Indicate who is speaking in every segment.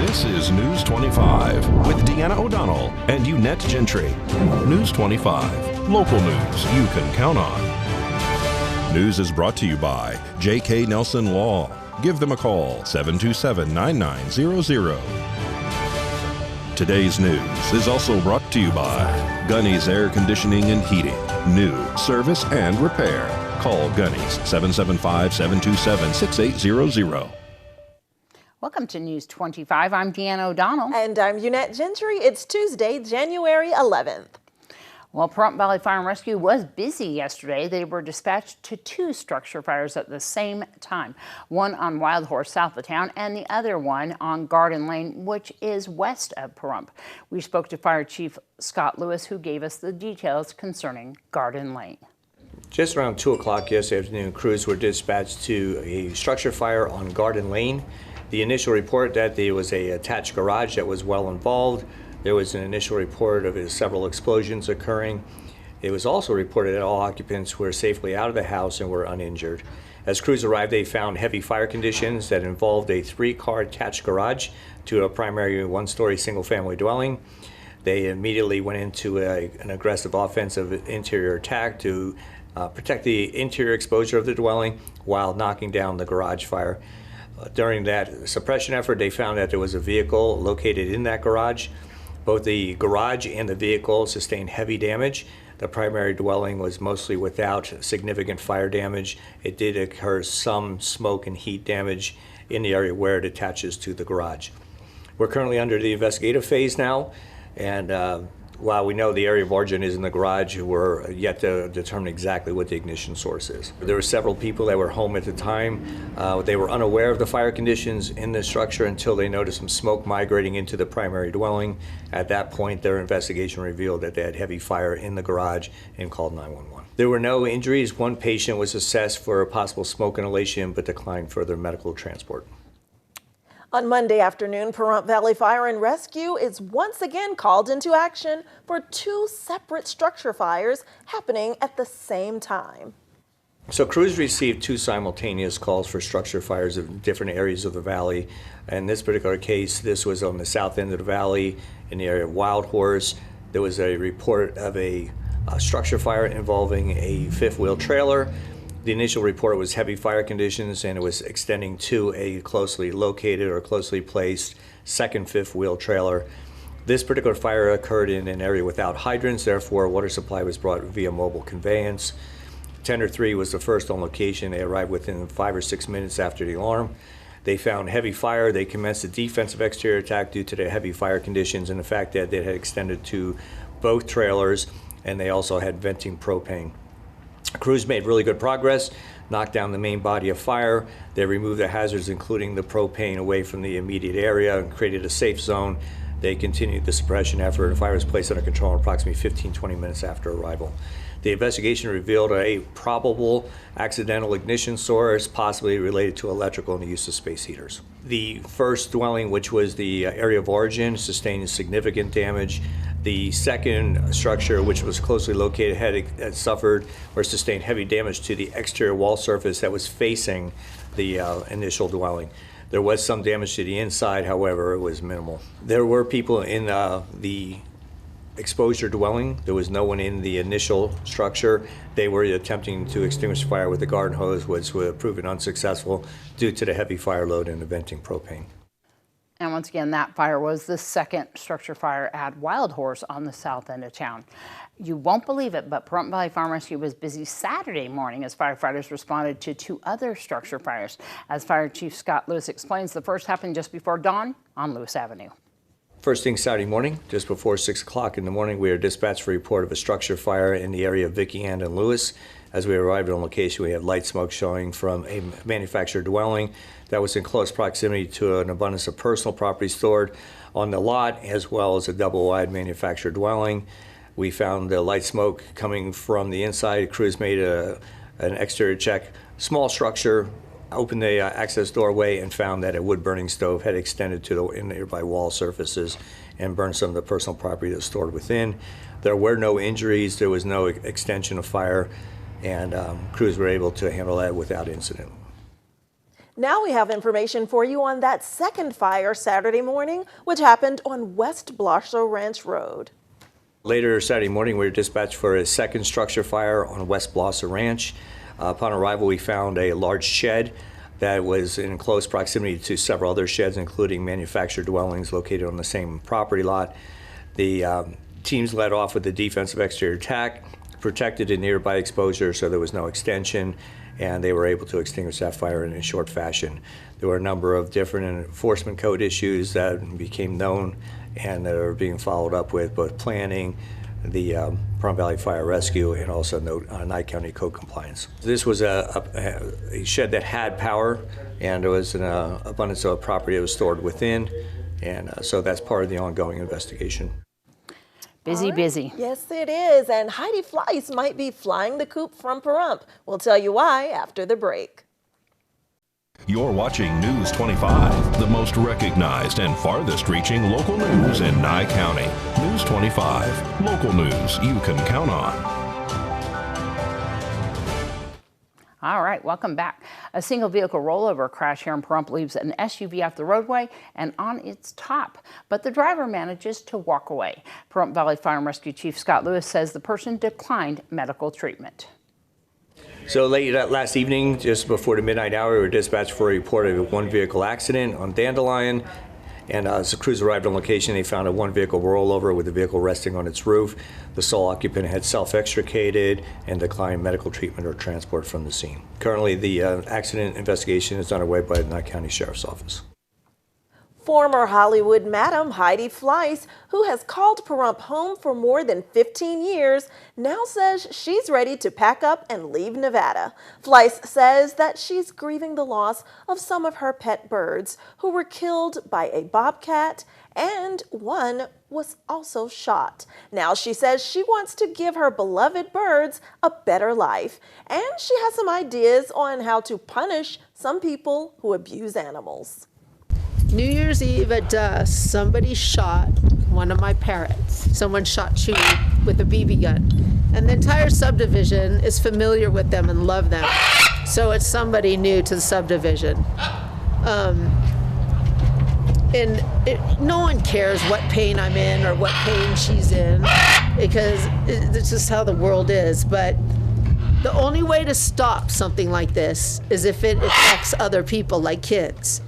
Speaker 1: This is News 25 with Deanna O'Donnell and Unette Gentry. News 25, local news you can count on. News is brought to you by J.K. Nelson Law. Give them a call, 727-9900. Today's news is also brought to you by Gunny's Air Conditioning and Heating. New service and repair. Call Gunny's 775-727-6800.
Speaker 2: Welcome to News 25. I'm Deanna O'Donnell.
Speaker 3: And I'm Unette Gentry. It's Tuesday, January 11th.
Speaker 2: Well, Pahrump Valley Fire and Rescue was busy yesterday. They were dispatched to 2 structure fires at the same time. One on Wild Horse south of town and the other one on Garden Lane, which is west of Pahrump. We spoke to Fire Chief Scott Lewis, who gave us the details concerning Garden Lane.
Speaker 4: Just around 2 o'clock yesterday afternoon, crews were dispatched to a structure fire on Garden Lane. The initial report that there was a attached garage that was well involved. There was an initial report of several explosions occurring. It was also reported that all occupants were safely out of the house and were uninjured. As crews arrived, they found heavy fire conditions that involved a 3-car attached garage to a primary 1-story single-family dwelling. They immediately went into an aggressive offensive interior attack to protect the interior exposure of the dwelling while knocking down the garage fire. During that suppression effort, they found that there was a vehicle located in that garage. Both the garage and the vehicle sustained heavy damage. The primary dwelling was mostly without significant fire damage. It did occur some smoke and heat damage in the area where it attaches to the garage. We're currently under the investigative phase now, and while we know the area of origin is in the garage, we're yet to determine exactly what the ignition source is. There were several people that were home at the time. They were unaware of the fire conditions in the structure until they noticed some smoke migrating into the primary dwelling. At that point, their investigation revealed that they had heavy fire in the garage and called 911. There were no injuries. One patient was assessed for a possible smoke inhalation but declined further medical transport.
Speaker 3: On Monday afternoon, Pahrump Valley Fire and Rescue is once again called into action for 2 separate structure fires happening at the same time.
Speaker 4: So crews received 2 simultaneous calls for structure fires in different areas of the valley. In this particular case, this was on the south end of the valley in the area of Wild Horse. There was a report of a structure fire involving a 5th-wheel trailer. The initial report was heavy fire conditions, and it was extending to a closely located or closely placed 2nd 5th-wheel trailer. This particular fire occurred in an area without hydrants, therefore water supply was brought via mobile conveyance. Tender 3 was the first on location. They arrived within 5 or 6 minutes after the alarm. They found heavy fire. They commenced a defensive exterior attack due to the heavy fire conditions and the fact that it had extended to both trailers, and they also had venting propane. Crews made really good progress, knocked down the main body of fire. They removed the hazards, including the propane, away from the immediate area and created a safe zone. They continued the suppression effort. The fire was placed under control in approximately 15-20 minutes after arrival. The investigation revealed a probable accidental ignition source, possibly related to electrical and the use of space heaters. The first dwelling, which was the area of origin, sustained significant damage. The second structure, which was closely located, had suffered or sustained heavy damage to the exterior wall surface that was facing the initial dwelling. There was some damage to the inside, however, it was minimal. There were people in the exposure dwelling. There was no one in the initial structure. They were attempting to extinguish the fire with a garden hose, which was proven unsuccessful due to the heavy fire load and the venting propane.
Speaker 2: And once again, that fire was the 2nd structure fire at Wild Horse on the south end of town. You won't believe it, but Pahrump Valley Fire and Rescue was busy Saturday morning as firefighters responded to 2 other structure fires. As Fire Chief Scott Lewis explains, the first happened just before dawn on Lewis Avenue.
Speaker 4: First thing Saturday morning, just before 6 o'clock in the morning, we were dispatched for a report of a structure fire in the area of Vicky Ann and Lewis. As we arrived on location, we had light smoke showing from a manufactured dwelling that was in close proximity to an abundance of personal property stored on the lot, as well as a double-wide manufactured dwelling. We found the light smoke coming from the inside. Crews made an exterior check. Small structure, opened the access doorway and found that a wood-burning stove had extended to the nearby wall surfaces and burned some of the personal property that was stored within. There were no injuries. There was no extension of fire, and crews were able to handle that without incident.
Speaker 3: Now we have information for you on that second fire Saturday morning, which happened on West Blossow Ranch Road.
Speaker 4: Later Saturday morning, we were dispatched for a second structure fire on West Blossow Ranch. Upon arrival, we found a large shed that was in close proximity to several other sheds, including manufactured dwellings located on the same property lot. The teams led off with the defensive exterior attack, protected a nearby exposure so there was no extension, and they were able to extinguish that fire in a short fashion. There were a number of different enforcement code issues that became known and that are being followed up with, both planning, the Pahrump Valley Fire Rescue, and also Nye County code compliance. This was a shed that had power, and there was an abundance of property that was stored within, and so that's part of the ongoing investigation.
Speaker 2: Busy, busy.
Speaker 3: Yes, it is. And Heidi Fleiss might be flying the coop from Pahrump. We'll tell you why after the break.
Speaker 1: You're watching News 25, the most recognized and farthest reaching local news in Nye County. News 25, local news you can count on.
Speaker 2: All right, welcome back. A single vehicle rollover crash here in Pahrump leaves an SUV off the roadway and on its top, but the driver manages to walk away. Pahrump Valley Fire and Rescue Chief Scott Lewis says the person declined medical treatment.
Speaker 4: So late last evening, just before the midnight hour, we were dispatched for a report of a one-vehicle accident on Dandelion. And as the crews arrived on location, they found a one-vehicle rollover with the vehicle resting on its roof. The sole occupant had self-extricated and declined medical treatment or transport from the scene. Currently, the accident investigation is underway by the Nye County Sheriff's Office.
Speaker 3: Former Hollywood Madam Heidi Fleiss, who has called Pahrump home for more than 15 years, now says she's ready to pack up and leave Nevada. Fleiss says that she's grieving the loss of some of her pet birds who were killed by a bobcat, and one was also shot. Now she says she wants to give her beloved birds a better life, and she has some ideas on how to punish some people who abuse animals.
Speaker 5: New Year's Eve at dusk, somebody shot one of my parrots. Someone shot Chewy with a BB gun. And the entire subdivision is familiar with them and love them. So it's somebody new to the subdivision. No one cares what pain I'm in or what pain she's in, because it's just how the world is. But the only way to stop something like this is if it affects other people, like kids.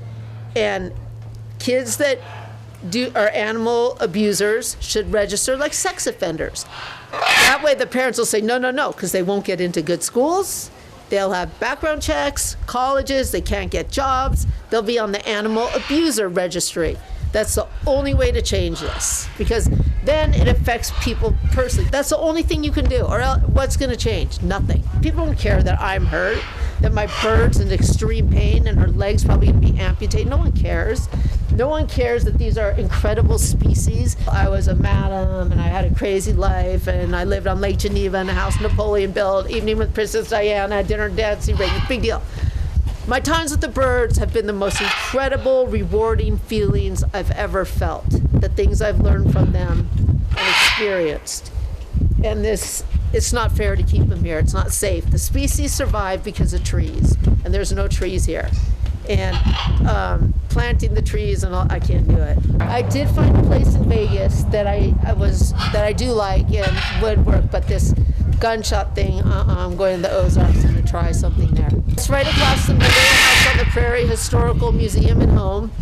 Speaker 5: And kids that are animal abusers should register like sex offenders. That way the parents will say, no, because they won't get into good schools. They'll have background checks, colleges, they can't get jobs. They'll be on the animal abuser registry. That's the only way to change this, because then it affects people personally. That's the only thing you can do, or else what's going to change? Nothing. People don't care that I'm hurt, that my bird's in extreme pain and her leg's probably going to be amputated. No one cares. No one cares that these are incredible species. I was a madam and I had a crazy life, and I lived on Lake Geneva in a house Napoleon built, evening with Princess Diana, dinner, dancing, Reagan, big deal. My times with the birds have been the most incredible, rewarding feelings I've ever felt. The things I've learned from them and experienced. And it's not fair to keep them here. It's not safe. The species survive because of trees, and there's no trees here. And planting the trees and all, I can't do it. I did find a place in Vegas that I do like and would work, but this gunshot thing, I'm going to the Ozarks and to try something there. It's right across the middle House on the Prairie Historical Museum and Home,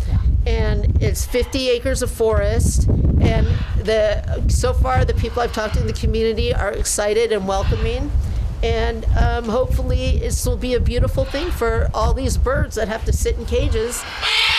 Speaker 5: and it's 50 acres of forest. And so far the people I've talked to in the community are excited and welcoming. And hopefully this will be a beautiful thing for all these birds that have to sit in cages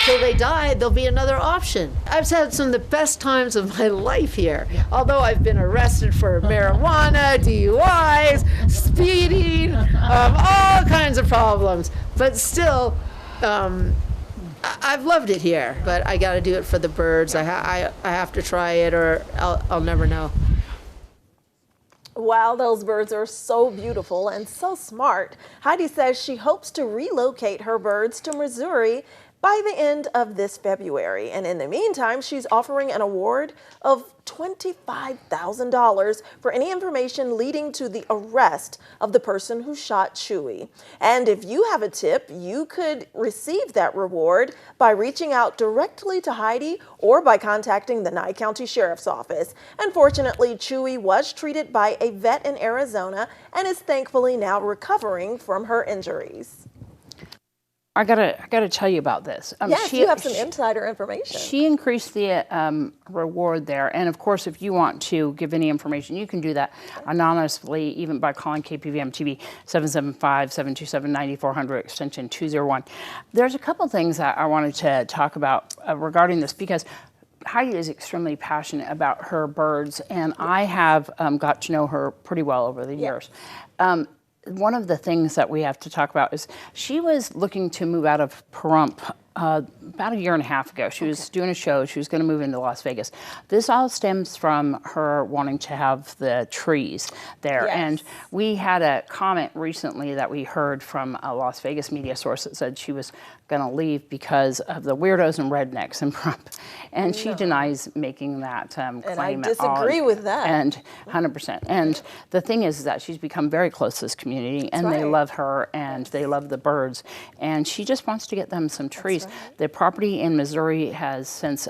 Speaker 5: till they die. There'll be another option. I've had some of the best times of my life here. Although I've been arrested for marijuana, DUIs, speeding, all kinds of problems. But still, I've loved it here. But I got to do it for the birds. I have to try it, or I'll never know.
Speaker 3: Wow, those birds are so beautiful and so smart. Heidi says she hopes to relocate her birds to Missouri by the end of this February. And in the meantime, she's offering an award of $25,000 for any information leading to the arrest of the person who shot Chewy. And if you have a tip, you could receive that reward by reaching out directly to Heidi or by contacting the Nye County Sheriff's Office. Unfortunately, Chewy was treated by a vet in Arizona and is thankfully now recovering from her injuries.
Speaker 2: I gotta tell you about this.
Speaker 3: Yes, you have some insider information.
Speaker 2: She increased the reward there, and of course, if you want to give any information, you can do that anonymously, even by calling KPVM TV 775-727-9400 extension 201. There's a couple things that I wanted to talk about regarding this because Heidi is extremely passionate about her birds, and I have got to know her pretty well over the years. One of the things that we have to talk about is she was looking to move out of Pahrump about a year and a half ago. She was doing a show. She was going to move into Las Vegas. This all stems from her wanting to have the trees there.
Speaker 3: Yes.
Speaker 2: And we had a comment recently that we heard from a Las Vegas media source that said she was going to leave because of the weirdos and rednecks in Pahrump. And she denies making that claim
Speaker 3: And I
Speaker 2: at
Speaker 3: disagree
Speaker 2: all.
Speaker 3: with that.
Speaker 2: And 100%. And the thing is that she's become very close to this community, and they love her, and they love the birds. And she just wants to get them some trees. The property in Missouri has since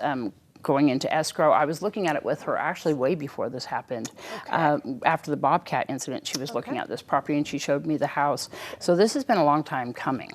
Speaker 2: going into escrow. I was looking at it with her actually way before this happened. After the Bobcat incident, she was looking at this property and she showed me the house. So this has been a long time coming.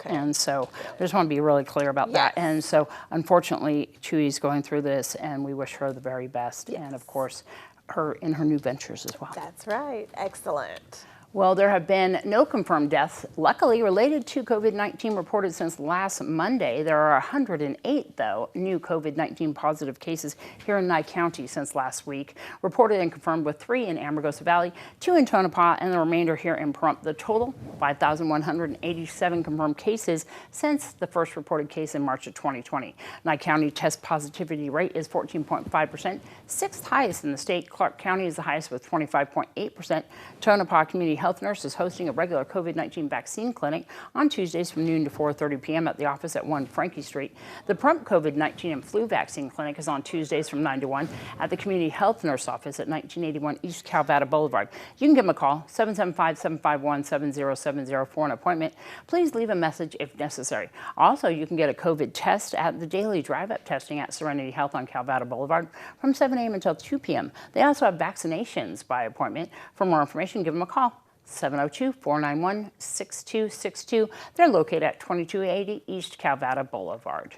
Speaker 2: And so I just want to be really clear about that. And so unfortunately, Chewy's going through this, and we wish her the very best. And of course, her in her new ventures as well.
Speaker 3: That's right. Excellent.
Speaker 2: Well, there have been no confirmed deaths, luckily, related to COVID-19 reported since last Monday. There are 108, though, new COVID-19 positive cases here in Nye County since last week, reported and confirmed with 3 in Amargosa Valley, 2 in Tonopah, and the remainder here in Pahrump. The total, 5,187 confirmed cases since the first reported case in March of 2020. Nye County test positivity rate is 14.5%, 6th highest in the state. Clark County is the highest with 25.8%. Tonopah Community Health Nurse is hosting a regular COVID-19 vaccine clinic on Tuesdays from noon to 4:30 p.m. at the office at 1 Frankie Street. The Pahrump COVID-19 and flu vaccine clinic is on Tuesdays from 9 to 1 at the Community Health Nurse office at 1981 East Calvada Boulevard. You can give them a call, 775-751-7070 for an appointment. Please leave a message if necessary. Also, you can get a COVID test at the daily drive-up testing at Serenity Health on Calvada Boulevard from 7 a.m. until 2 p.m. They also have vaccinations by appointment. For more information, give them a call. 702-491-6262. They're located at 2280 East Calvada Boulevard.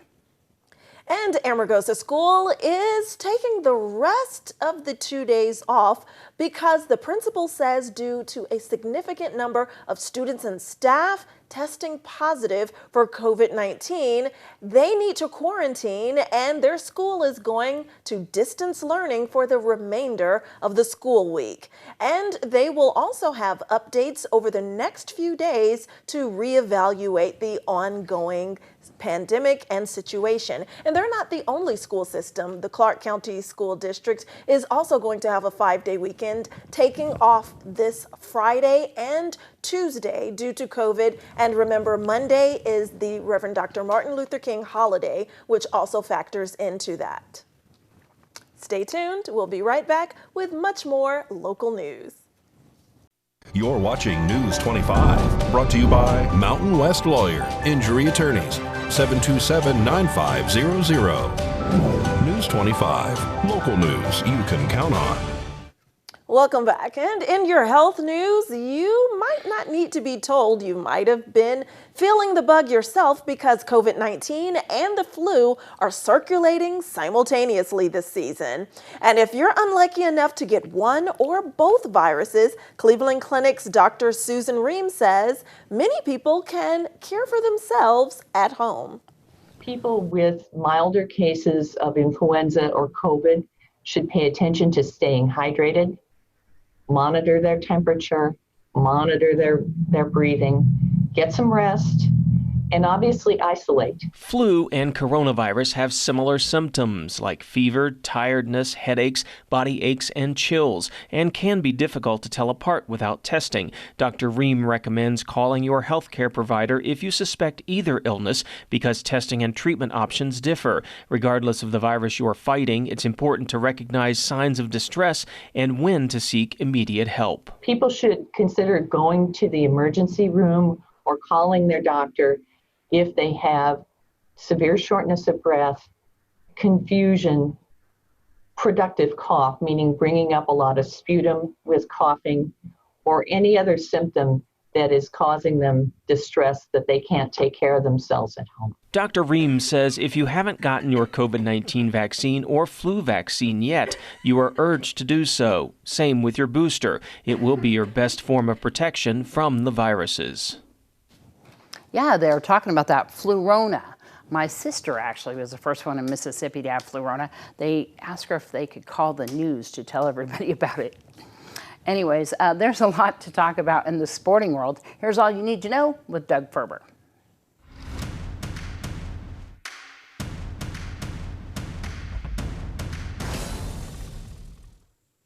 Speaker 3: And Amargosa School is taking the rest of the 2 days off because the principal says due to a significant number of students and staff testing positive for COVID-19, they need to quarantine, and their school is going to distance learning for the remainder of the school week. And they will also have updates over the next few days to reevaluate the ongoing pandemic and situation. And they're not the only school system. The Clark County School District is also going to have a 5-day weekend, taking off this Friday and Tuesday due to COVID. And remember, Monday is the Reverend Dr. Martin Luther King holiday, which also factors into that. Stay tuned. We'll be right back with much more local news.
Speaker 1: You're watching News 25, brought to you by Mountain West Lawyer, Injury Attorneys, 727-9500. News 25, local news you can count on.
Speaker 3: Welcome back. And in your health news, you might not need to be told. You might have been feeling the bug yourself because COVID-19 and the flu are circulating simultaneously this season. And if you're unlucky enough to get one or both viruses, Cleveland Clinic's Dr. Susan Ream says many people can care for themselves at home.
Speaker 6: People with milder cases of influenza or COVID should pay attention to staying hydrated, monitor their temperature, monitor their breathing, get some rest, and obviously isolate.
Speaker 7: Flu and coronavirus have similar symptoms like fever, tiredness, headaches, body aches, and chills, and can be difficult to tell apart without testing. Dr. Ream recommends calling your healthcare provider if you suspect either illness because testing and treatment options differ. Regardless of the virus you're fighting, it's important to recognize signs of distress and when to seek immediate help.
Speaker 6: People should consider going to the emergency room or calling their doctor if they have severe shortness of breath, confusion, productive cough, meaning bringing up a lot of sputum with coughing, or any other symptom that is causing them distress that they can't take care of themselves at home.
Speaker 7: Dr. Ream says if you haven't gotten your COVID-19 vaccine or flu vaccine yet, you are urged to do so. Same with your booster. It will be your best form of protection from the viruses.
Speaker 2: Yeah, they're talking about that Flu-rona. My sister actually was the first one in Mississippi to have Flu-rona. They asked her if they could call the news to tell everybody about it. Anyways, there's a lot to talk about in the sporting world. Here's all you need to know with Doug Ferber.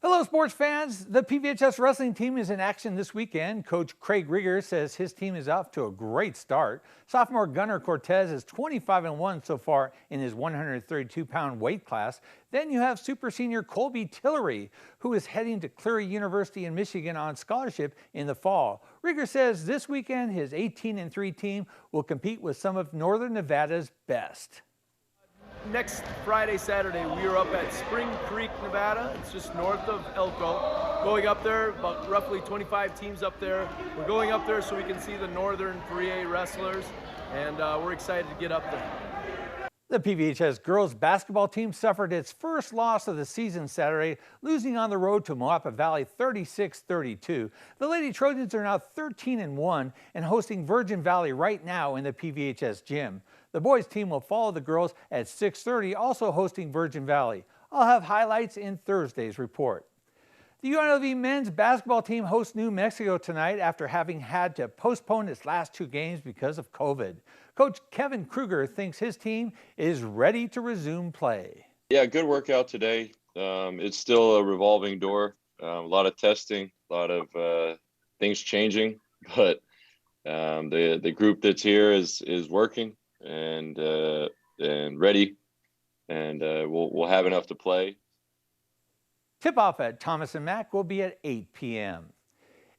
Speaker 8: Hello, sports fans. The PVHS wrestling team is in action this weekend. Coach Craig Rieger says his team is off to a great start. Sophomore Gunnar Cortez is 25-1 so far in his 132-pound weight class. Then you have super senior Colby Tillery, who is heading to Cleary University in Michigan on scholarship in the fall. Rieger says this weekend his 18-3 team will compete with some of Northern Nevada's best.
Speaker 9: Next Friday, Saturday, we are up at Spring Creek, Nevada. It's just north of Elko. Going up there, about roughly 25 teams up there. We're going up there so we can see the Northern 3A wrestlers, and we're excited to get up there.
Speaker 8: The PVHS girls basketball team suffered its first loss of the season Saturday, losing on the road to Moapa Valley 36-32. The Lady Trojans are now 13-1 and hosting Virgin Valley right now in the PVHS gym. The boys team will follow the girls at 6:30, also hosting Virgin Valley. I'll have highlights in Thursday's report. The UNLV men's basketball team hosts New Mexico tonight after having had to postpone its last two games because of COVID. Coach Kevin Kruger thinks his team is ready to resume play.
Speaker 10: Yeah, good workout today. It's still a revolving door. A lot of testing, a lot of things changing, but the group that's here is working and ready, and we'll have enough to play.
Speaker 8: Tip-off at Thomas and Mack will be at 8 p.m.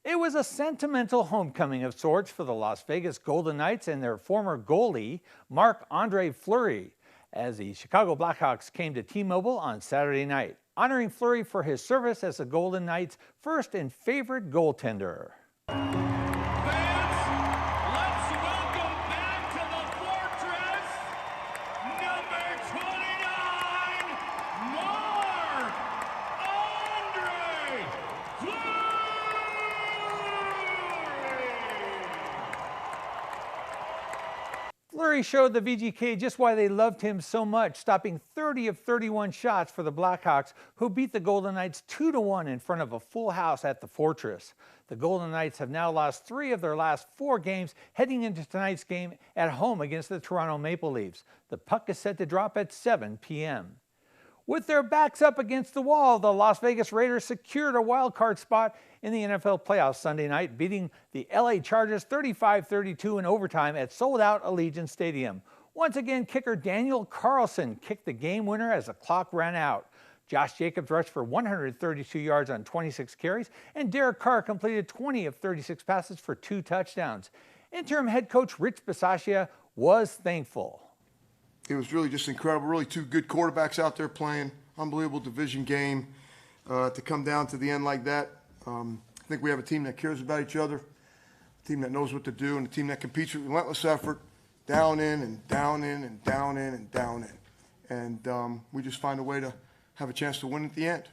Speaker 8: It was a sentimental homecoming of sorts for the Las Vegas Golden Knights and their former goalie, Marc-Andre Fleury, as the Chicago Blackhawks came to T-Mobile on Saturday night, honoring Fleury for his service as the Golden Knights' first and favorite goaltender. Fleury showed the VGK just why they loved him so much, stopping 30 of 31 shots for the Blackhawks, who beat the Golden Knights 2-1 in front of a full house at the Fortress. The Golden Knights have now lost 3 of their last 4 games, heading into tonight's game at home against the Toronto Maple Leafs. The puck is set to drop at 7 p.m. With their backs up against the wall, the Las Vegas Raiders secured a wild card spot in the NFL playoffs Sunday night, beating the LA Chargers 35-32 in overtime at sold-out Allegiant Stadium. Once again, kicker Daniel Carlson kicked the game winner as the clock ran out. Josh Jacobs rushed for 132 yards on 26 carries, and Derek Carr completed 20 of 36 passes for 2 touchdowns. Interim head coach Rich Bisaccia was thankful.
Speaker 11: It was really just incredible. Really 2 good quarterbacks out there playing. Unbelievable division game to come down to the end like that. I think we have a team that cares about each other, a team that knows what to do, and a team that competes with relentless effort, down in and down in and down in and down in. And we just find a way to have a chance to win at the end.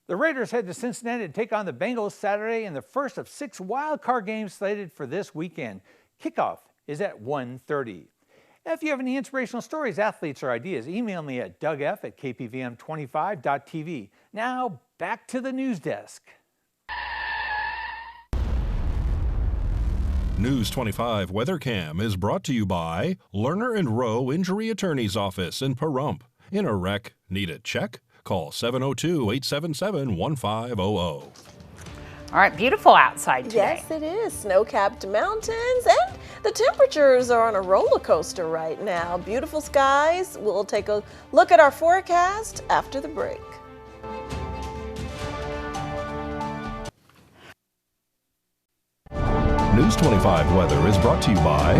Speaker 8: The Raiders head to Cincinnati to take on the Bengals Saturday in the first of 6 wild card games slated for this weekend. Kickoff is at 1:30. If you have any inspirational stories, athletes, or ideas, email me at dougf@kpvm25.tv. Now, back to the news desk.
Speaker 1: News 25 Weather Cam is brought to you by Lerner and Rowe Injury Attorney's Office in Pahrump. In a wreck, need a check? Call 702-877-1500.
Speaker 2: All right, beautiful outside today.
Speaker 3: Yes, it is. Snow-capped mountains, and the temperatures are on a roller coaster right now. Beautiful skies. We'll take a look at our forecast after the break.
Speaker 1: News 25 weather is brought to you by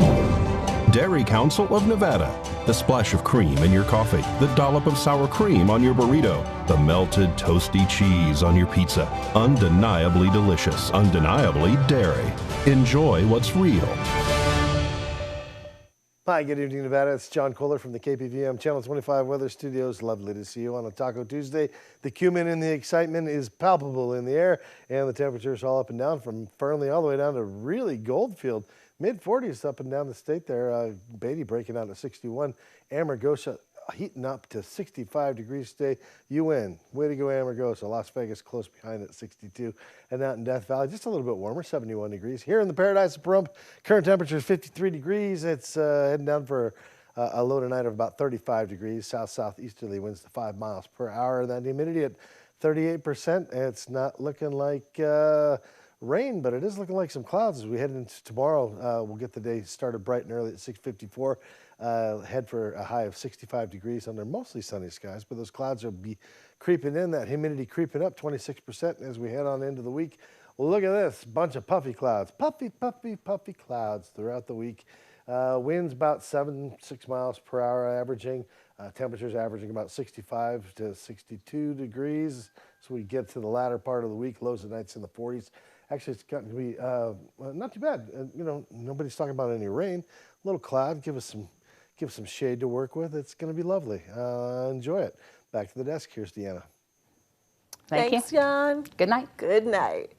Speaker 1: Dairy Council of Nevada. The splash of cream in your coffee, the dollop of sour cream on your burrito, the melted toasty cheese on your pizza. Undeniably delicious, undeniably dairy. Enjoy what's real.
Speaker 12: Hi, good evening, Nevada. It's John Kohler from the KPVM Channel 25 Weather Studios. Lovely to see you on a Taco Tuesday. The cumin and the excitement is palpable in the air, and the temperatures all up and down from Fernley all the way down to really Goldfield. Mid-40s up and down the state there. Beatty breaking out at 61. Amargosa heating up to 65 degrees today. You win. Way to go, Amargosa. Las Vegas close behind at 62. And out in Death Valley, just a little bit warmer, 71 degrees. Here in the Paradise of Pahrump, current temperature is 53 degrees. It's heading down for a low tonight of about 35 degrees. South-southeasterly winds to 5 miles per hour. That humidity at 38%. It's not looking like rain, but it is looking like some clouds as we head into tomorrow. We'll get the day started bright and early at 6:54. Head for a high of 65 degrees under mostly sunny skies, but those clouds will be creeping in, that humidity creeping up 26% as we head on into the week. Well, look at this, bunch of puffy clouds, puffy clouds throughout the week. Winds about 6 miles per hour averaging. Temperatures averaging about 65 to 62 degrees. So we get to the latter part of the week, lows of nights in the 40s. Actually, it's gotten to be not too bad. You know, nobody's talking about any rain. A little cloud, give us some shade to work with. It's going to be lovely. Enjoy it. Back to the desk. Here's Deanna.
Speaker 3: Thanks, John.
Speaker 2: Good night.
Speaker 3: Good night.